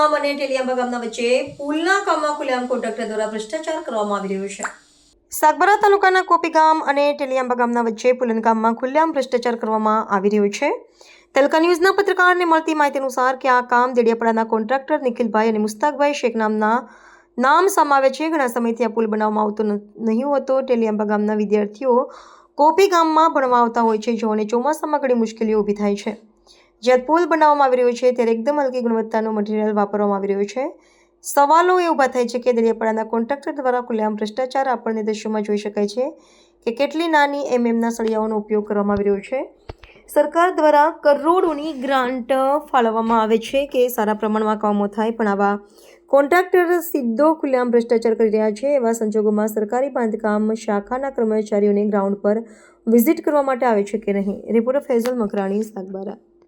ગામ અને ટેલિયાંબા ગામના વચ્ચે પુલના કામમાં ખુલ્લેઆમ કોન્ટ્રાક્ટર દ્વારા ભ્રષ્ટાચાર કરવામાં આવી રહ્યો છે। સાગબારા તાલુકાના કોપી ગામ અને ટેલિયાંબા ગામના વચ્ચે પુલન ગામમાં ખુલ્લેઆમ ભ્રષ્ટાચાર કરવામાં આવી રહ્યો છે। તલકા ન્યૂઝના પત્રકારને મળતી માહિતી અનુસાર કે આ કામ દેડિયાપાડાના કોન્ટ્રાક્ટર નિખિલભાઈ અને મુસ્તાકભાઈ શેખ નામ સમાવે છે। ઘણા સમયથી આ પુલ બનાવવામાં આવતો નહીં હોતો। ટેલિયાંબા ગામના વિદ્યાર્થીઓ કોપી ગામમાં ભણવા આવતા હોય છે, જેઓને ચોમાસામાં ઘણી મુશ્કેલીઓ ઊભી થાય છે। જ્યારે પુલ બનાવવામાં આવી રહ્યો છે ત્યારે એકદમ હલકી ગુણવત્તાનું મટીરિયલ વાપરવામાં આવી રહ્યું છે। સવાલો એ ઊભા થાય છે કે દેડિયાપાડાના કોન્ટ્રાક્ટર દ્વારા ખુલ્લેઆમ ભ્રષ્ટાચાર આપણને દ્રશ્યોમાં જોઈ શકાય છે કે કેટલી નાની એમએમના સળિયાઓનો ઉપયોગ કરવામાં આવી રહ્યો છે। સરકાર દ્વારા કરોડોની ગ્રાન્ટ ફાળવવામાં આવે છે કે સારા પ્રમાણમાં કામો થાય, પણ આવા કોન્ટ્રાક્ટર સીધો ખુલ્લેઆમ ભ્રષ્ટાચાર કરી રહ્યા છે। એવા સંજોગોમાં સરકારી બાંધકામ શાખાના કર્મચારીઓને ગ્રાઉન્ડ પર વિઝિટ કરવા માટે આવે છે કે નહીં? રિપોર્ટર ફૈઝલ મકરાણી, સાગબારા।